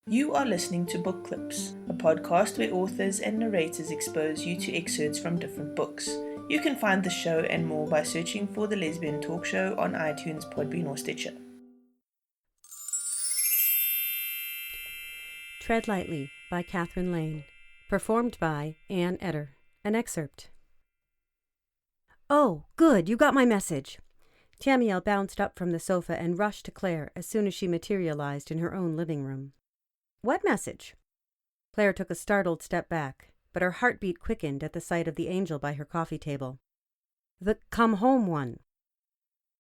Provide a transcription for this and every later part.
You are listening to Book Clips, a podcast where authors and narrators expose you to excerpts from different books. You can find the show and more by searching for The Lesbian Talk Show on iTunes, Podbean, or Stitcher. Tread Lightly by Catherine Lane. Performed by Etter. An excerpt. Oh, good, you got my message. Tamiel bounced up from the sofa and rushed to Claire as soon as she materialized in her own living room. What message? Claire took a startled step back, but her heartbeat quickened at the sight of the angel by her coffee table. The come home one.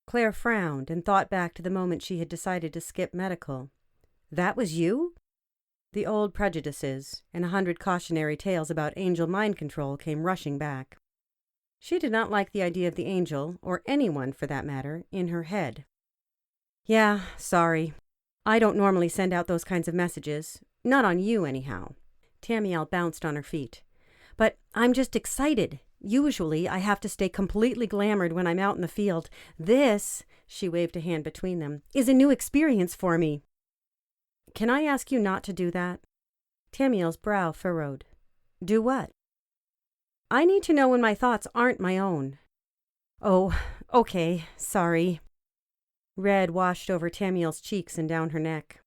Claire frowned and thought back to the moment she had decided to skip medical. That was you? The old prejudices and 100 cautionary tales about angel mind control came rushing back. She did not like the idea of the angel, or anyone for that matter, in her head. Yeah, sorry. I don't normally send out those kinds of messages. Not on you, anyhow. Tamiel bounced on her feet. But I'm just excited. Usually, I have to stay completely glamored when I'm out in the field. This, she waved a hand between them, is a new experience for me. Can I ask you not to do that? Tamiel's brow furrowed. Do what? I need to know when my thoughts aren't my own. Oh, okay, sorry. Red washed over Tamiel's cheeks and down her neck.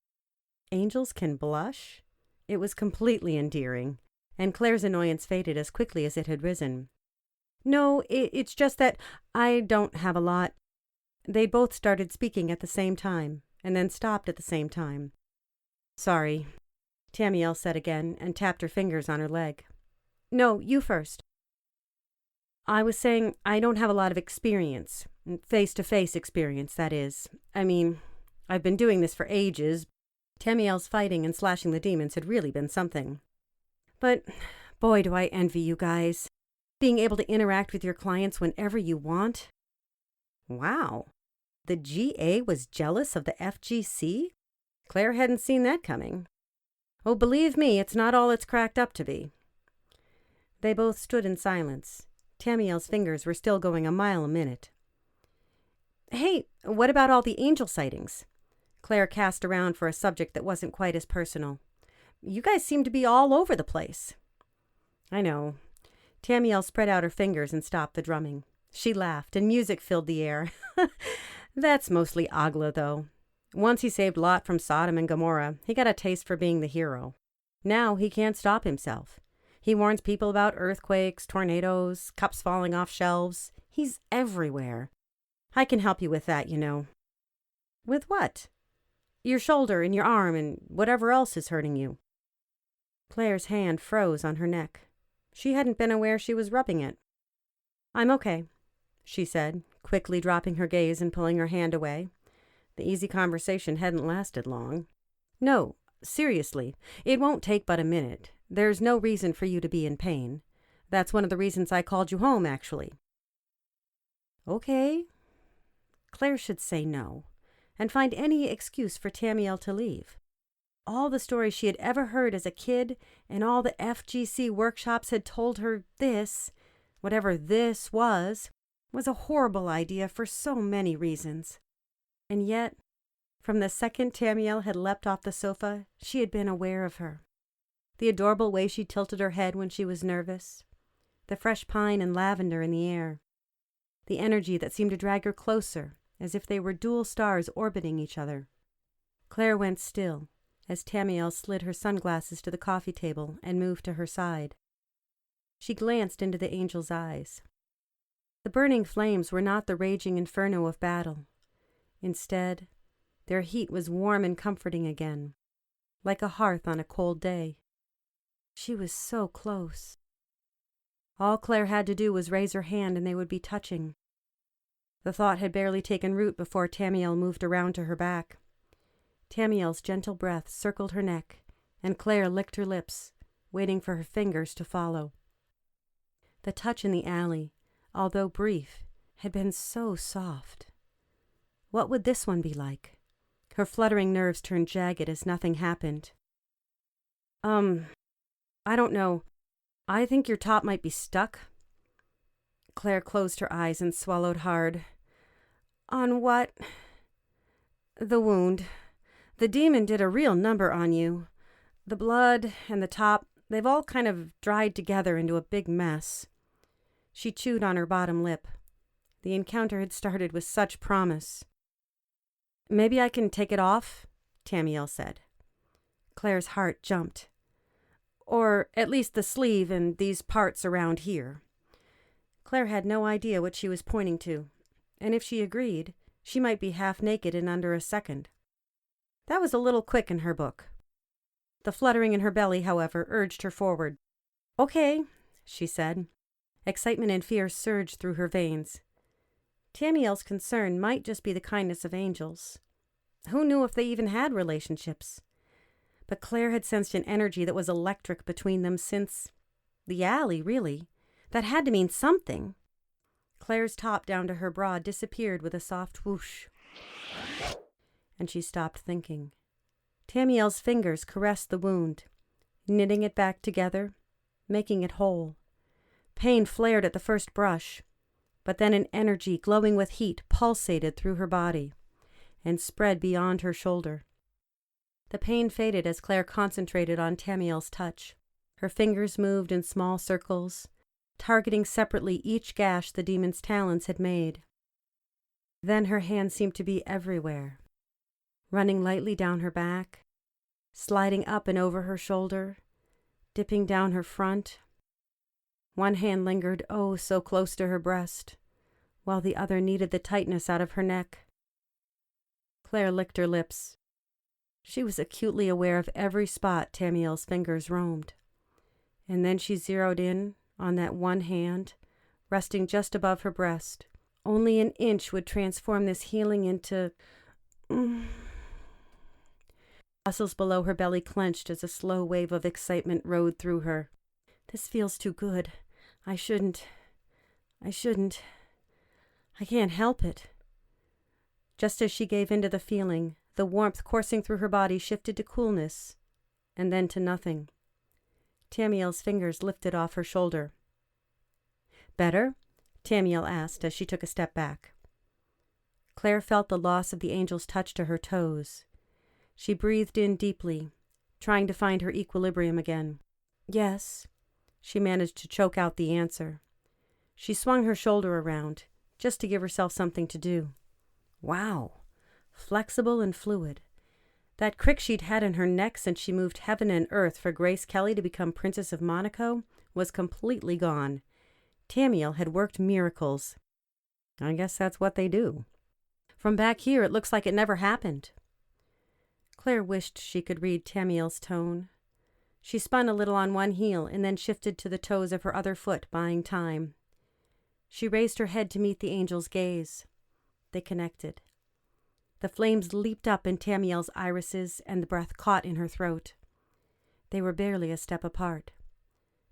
Angels can blush? It was completely endearing, and Claire's annoyance faded as quickly as it had risen. No, it's just that I don't have a lot. They both started speaking at the same time, and then stopped at the same time. Sorry, Tamiel said again, and tapped her fingers on her leg. No, you first. I was saying I don't have a lot of experience. Face-to-face experience, that is. I mean, I've been doing this for ages. Tamiel's fighting and slashing the demons had really been something. But, boy, do I envy you guys. Being able to interact with your clients whenever you want. Wow. The GA was jealous of the FGC? Claire hadn't seen that coming. Oh, believe me, it's not all it's cracked up to be. They both stood in silence. Tamiel's fingers were still going a mile a minute. Hey, what about all the angel sightings? Claire cast around for a subject that wasn't quite as personal. You guys seem to be all over the place. I know. Tamiel spread out her fingers and stopped the drumming. She laughed, and music filled the air. That's mostly Agla, though. Once he saved Lot from Sodom and Gomorrah, he got a taste for being the hero. Now he can't stop himself. He warns people about earthquakes, tornadoes, cups falling off shelves. He's everywhere. I can help you with that, you know. With what? Your shoulder and your arm and whatever else is hurting you. Claire's hand froze on her neck. She hadn't been aware she was rubbing it. I'm okay, she said, quickly dropping her gaze and pulling her hand away. The easy conversation hadn't lasted long. No, seriously, it won't take but a minute. There's no reason for you to be in pain. That's one of the reasons I called you home, actually. Okay. Claire should say no, and find any excuse for Tamiel to leave. All the stories she had ever heard as a kid, and all the FGC workshops had told her this, whatever this was a horrible idea for so many reasons. And yet, from the second Tamiel had leapt off the sofa, she had been aware of her. The adorable way she tilted her head when she was nervous, the fresh pine and lavender in the air, the energy that seemed to drag her closer, as if they were dual stars orbiting each other. Claire went still, as Tamiel slid her sunglasses to the coffee table and moved to her side. She glanced into the angel's eyes. The burning flames were not the raging inferno of battle. Instead, their heat was warm and comforting again, like a hearth on a cold day. She was so close. All Claire had to do was raise her hand and they would be touching. The thought had barely taken root before Tamiel moved around to her back. Tamiel's gentle breath circled her neck, and Claire licked her lips, waiting for her fingers to follow. The touch in the alley, although brief, had been so soft. What would this one be like? Her fluttering nerves turned jagged as nothing happened. I don't know. I think your top might be stuck. Claire closed her eyes and swallowed hard. On what? The wound. The demon did a real number on you. The blood and the top, they've all kind of dried together into a big mess. She chewed on her bottom lip. The encounter had started with such promise. "Maybe I can take it off," Tamiel said. Claire's heart jumped. "Or at least the sleeve and these parts around here." Claire had no idea what she was pointing to, and if she agreed, she might be half naked in under a second. That was a little quick in her book. The fluttering in her belly, however, urged her forward. "Okay," she said. Excitement and fear surged through her veins. Tamiel's concern might just be the kindness of angels. Who knew if they even had relationships? But Claire had sensed an energy that was electric between them since the alley, really. That had to mean something. Claire's top down to her bra disappeared with a soft whoosh. And she stopped thinking. Tamiel's fingers caressed the wound, knitting it back together, making it whole. Pain flared at the first brush, but then an energy glowing with heat pulsated through her body and spread beyond her shoulder. The pain faded as Claire concentrated on Tamiel's touch. Her fingers moved in small circles, targeting separately each gash the demon's talons had made. Then her hands seemed to be everywhere, running lightly down her back, sliding up and over her shoulder, dipping down her front. One hand lingered oh so close to her breast, while the other kneaded the tightness out of her neck. Claire licked her lips. She was acutely aware of every spot Tamiel's fingers roamed. And then she zeroed in on that one hand, resting just above her breast. Only an inch would transform this healing into... Muscles below her belly clenched as a slow wave of excitement rode through her. "This feels too good. I shouldn't. I can't help it." Just as she gave in to the feeling, the warmth coursing through her body shifted to coolness, and then to nothing. Tamiel's fingers lifted off her shoulder. "Better?" Tamiel asked as she took a step back. Claire felt the loss of the angel's touch to her toes. She breathed in deeply, trying to find her equilibrium again. "Yes." She managed to choke out the answer. She swung her shoulder around, just to give herself something to do. Wow, flexible and fluid. That crick she'd had in her neck since she moved heaven and earth for Grace Kelly to become Princess of Monaco was completely gone. Tamiel had worked miracles. I guess that's what they do. From back here, it looks like it never happened. Claire wished she could read Tamiel's tone. She spun a little on one heel and then shifted to the toes of her other foot, buying time. She raised her head to meet the angel's gaze. They connected. The flames leaped up in Tamiel's irises and the breath caught in her throat. They were barely a step apart.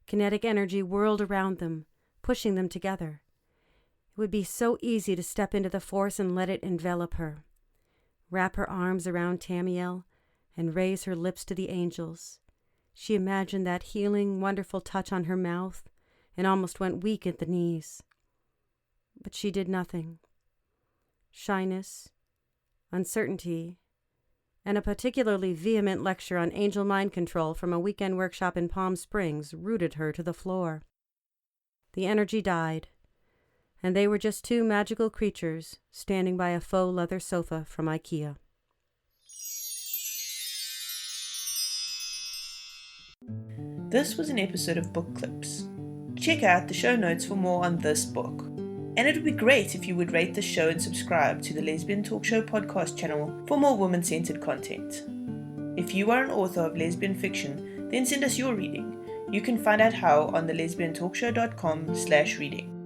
Kinetic energy whirled around them, pushing them together. It would be so easy to step into the force and let it envelop her. Wrap her arms around Tamiel and raise her lips to the angel's. She imagined that healing, wonderful touch on her mouth and almost went weak at the knees. But she did nothing. Shyness, uncertainty, and a particularly vehement lecture on angel mind control from a weekend workshop in Palm Springs rooted her to the floor. The energy died, and they were just two magical creatures standing by a faux leather sofa from IKEA. This was an episode of Book Clips. Check out the show notes for more on this book. And it would be great if you would rate the show and subscribe to the Lesbian Talk Show podcast channel for more woman-centered content. If you are an author of lesbian fiction, then send us your reading. You can find out how on the lesbiantalkshow.com/reading.